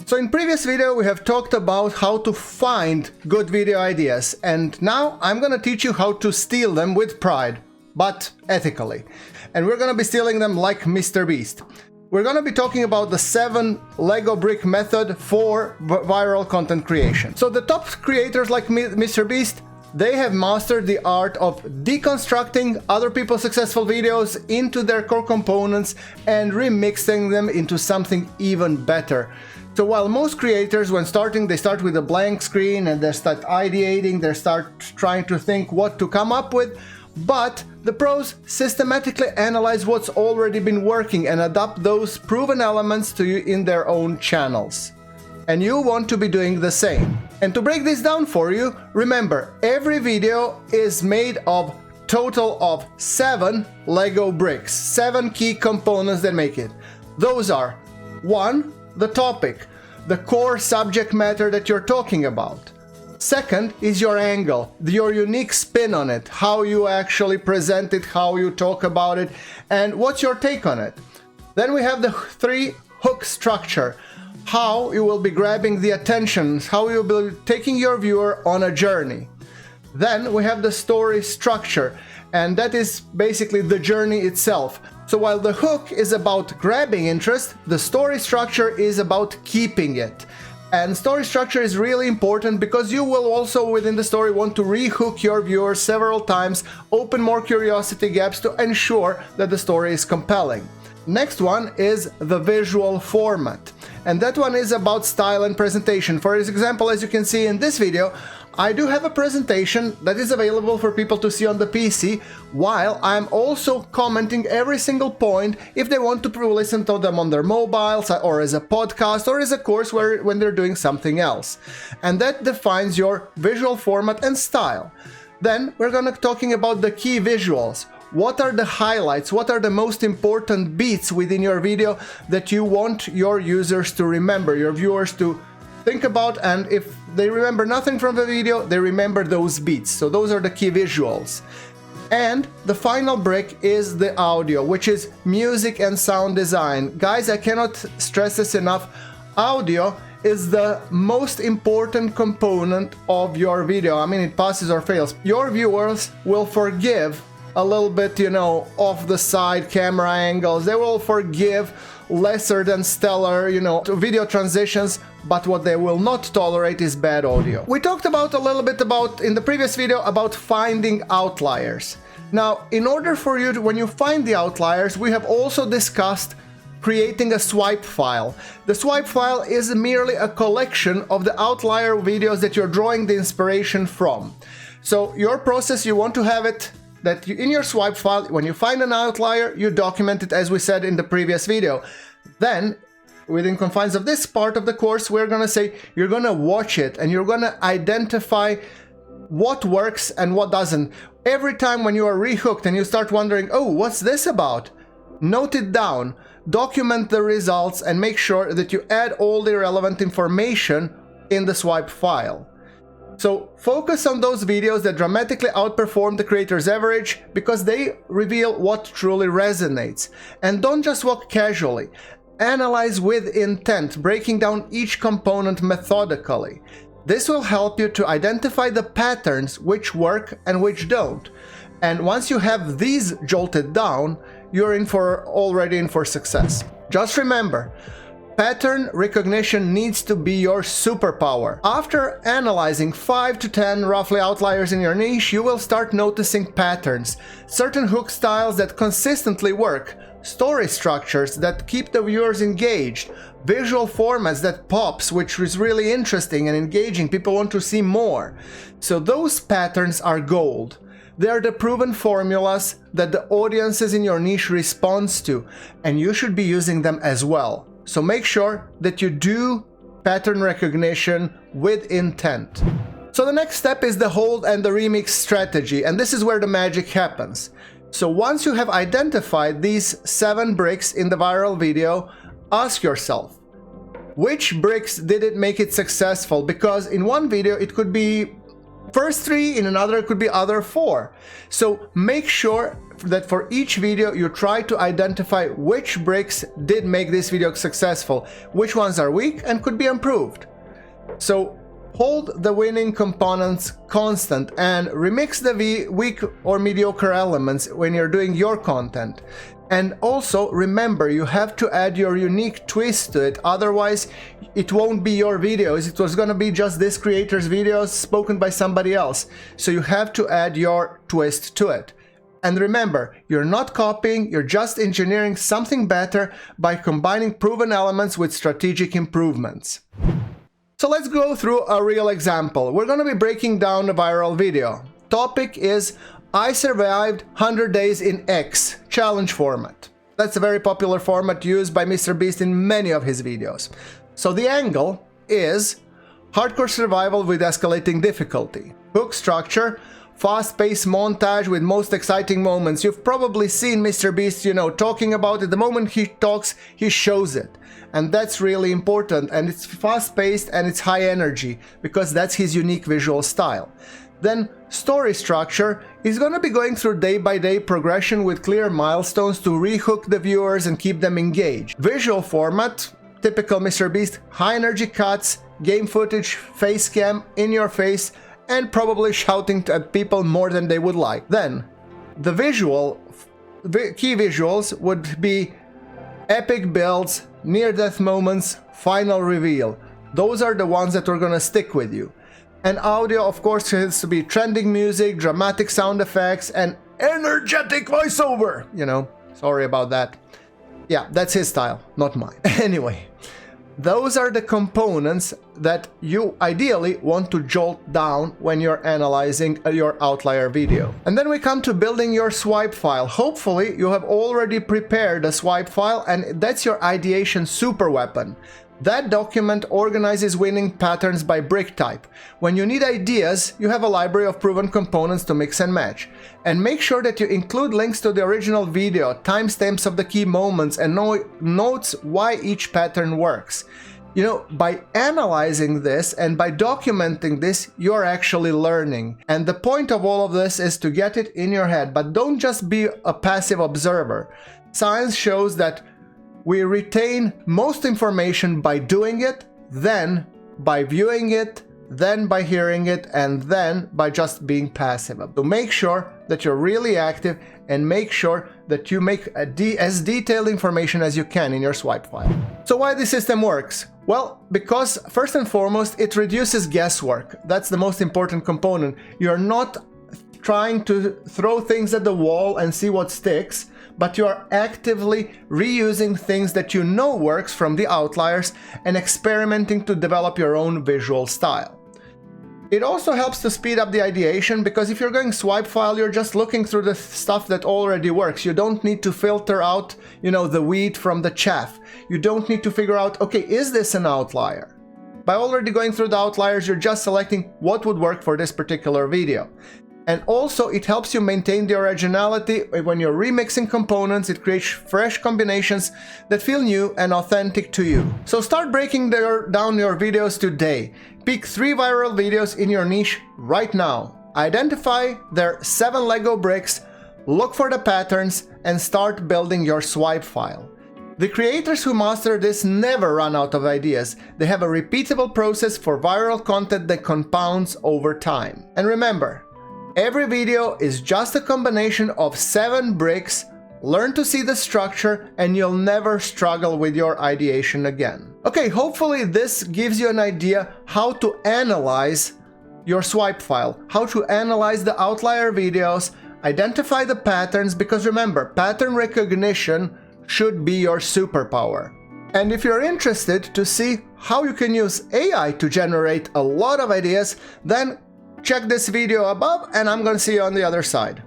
So in previous video we have talked about how to find good video ideas, and now I'm gonna teach you how to steal them with pride, but ethically. And we're gonna be stealing them like MrBeast. We're gonna be talking about the 7 Lego brick method for viral content creation. So the top creators like MrBeast, they have mastered the art of deconstructing other people's successful videos into their core components and remixing them into something even better. So while most creators, when starting, they start with a blank screen and they start ideating, they start trying to think what to come up with, but the pros systematically analyze what's already been working and adapt those proven elements to you in their own channels. And you want to be doing the same. And to break this down for you, remember, every video is made of total of 7 Lego bricks, 7 key components that make it. Those are 1. The topic, the core subject matter that you're talking about. Second is your angle, your unique spin on it, how you actually present it, how you talk about it, and what's your take on it. Then we have the 3 hook structure, how you will be grabbing the attention, how you will be taking your viewer on a journey. Then we have the story structure, and that is basically the journey itself. So while the hook is about grabbing interest, the story structure is about keeping it. And story structure is really important because you will also within the story want to rehook your viewers several times, open more curiosity gaps to ensure that the story is compelling. Next one is the visual format. And that one is about style and presentation. For example, as you can see in this video, I do have a presentation that is available for people to see on the PC, while I'm also commenting every single point if they want to listen to them on their mobiles or as a podcast or as a course when they're doing something else. And that defines your visual format and style. Then we're gonna talking about the key visuals. What are the highlights? What are the most important beats within your video that you want your users to remember, your viewers to think about, and if they remember nothing from the video, they remember those beats. So those are the key visuals. And the final brick is the audio, which is music and sound design. Guys, I cannot stress this enough. Audio is the most important component of your video. I mean, it passes or fails. Your viewers will forgive a little bit, off the side camera angles. They will forgive lesser than stellar, video transitions, but what they will not tolerate is bad audio. We talked about a little bit in the previous video about finding outliers. Now, in order for you to, when you find the outliers, we have also discussed creating a swipe file. The swipe file is merely a collection of the outlier videos that you're drawing the inspiration from. So your process, you want to have it that in your swipe file, when you find an outlier, you document it as we said in the previous video. Then, within confines of this part of the course, we're gonna say you're gonna watch it and you're gonna identify what works and what doesn't. Every time when you are rehooked and you start wondering, oh, what's this about? Note it down, document the results, and make sure that you add all the relevant information in the swipe file. So focus on those videos that dramatically outperform the creator's average because they reveal what truly resonates. And don't just walk casually. Analyze with intent, breaking down each component methodically. This will help you to identify the patterns which work and which don't. And once you have these jolted down, you're already in for success. Just remember, pattern recognition needs to be your superpower. After analyzing 5 to 10 roughly outliers in your niche, you will start noticing patterns, certain hook styles that consistently work, story structures that keep the viewers engaged, visual formats that pops, which is really interesting and engaging, people want to see more. So those patterns are gold. They are the proven formulas that the audiences in your niche responds to, and you should be using them as well. So make sure that you do pattern recognition with intent. So the next step is the hold and the remix strategy, and this is where the magic happens. So once you have identified these 7 bricks in the viral video, ask yourself, which bricks did it make it successful? Because in one video it could be first 3, in another it could be other 4. So make sure that for each video you try to identify which bricks did make this video successful, which ones are weak and could be improved. So hold the winning components constant and remix the weak or mediocre elements when you're doing your content. And also remember, you have to add your unique twist to it, otherwise it won't be your videos, it was gonna be just this creator's videos spoken by somebody else. So you have to add your twist to it. And remember, you're not copying, you're just engineering something better by combining proven elements with strategic improvements. So let's go through a real example. We're gonna be breaking down a viral video. Topic is I survived 100 days in X challenge format. That's a very popular format used by MrBeast in many of his videos. So the angle is hardcore survival with escalating difficulty. Hook structure, fast-paced montage with most exciting moments. You've probably seen MrBeast, you know, talking about it. The moment he talks, he shows it. And that's really important. And it's fast-paced and it's high energy because that's his unique visual style. Then story structure is going to be going through day-by-day progression with clear milestones to rehook the viewers and keep them engaged. Visual format, typical MrBeast, high energy cuts, game footage, face cam, in your face, and probably shouting at people more than they would like. Then the key visuals would be epic builds, near-death moments, final reveal. Those are the ones that are going to stick with you. And audio, of course, has to be trending music, dramatic sound effects, and energetic voiceover. You know, sorry about that. Yeah, that's his style, not mine. Anyway, those are the components that you ideally want to jolt down when you're analyzing your outlier video. And then we come to building your swipe file. Hopefully, you have already prepared a swipe file, and that's your ideation super weapon. That document organizes winning patterns by brick type. When you need ideas, you have a library of proven components to mix and match. And make sure that you include links to the original video, timestamps of the key moments, and notes why each pattern works. You know, by analyzing this and by documenting this, you're actually learning. And the point of all of this is to get it in your head, but don't just be a passive observer. Science shows that we retain most information by doing it, then by viewing it, then by hearing it, and then by just being passive. So make sure that you're really active and make sure that you make as detailed information as you can in your swipe file. So why this system works? Well, because first and foremost, it reduces guesswork. That's the most important component. You're not trying to throw things at the wall and see what sticks, but you are actively reusing things that you know works from the outliers and experimenting to develop your own visual style. It also helps to speed up the ideation, because if you're going swipe file, you're just looking through the stuff that already works. You don't need to filter out, you know, the wheat from the chaff. You don't need to figure out, okay, is this an outlier? By already going through the outliers, you're just selecting what would work for this particular video. And also, it helps you maintain the originality. When you're remixing components, it creates fresh combinations that feel new and authentic to you. So start breaking down your videos today. Pick 3 viral videos in your niche right now. Identify their 7 Lego bricks, look for the patterns, and start building your swipe file. The creators who master this never run out of ideas. They have a repeatable process for viral content that compounds over time. And remember, every video is just a combination of 7 bricks. Learn to see the structure and you'll never struggle with your ideation again. Okay, hopefully this gives you an idea how to analyze your swipe file, how to analyze the outlier videos, identify the patterns, because remember, pattern recognition should be your superpower. And if you're interested to see how you can use AI to generate a lot of ideas, then check this video above and I'm gonna see you on the other side.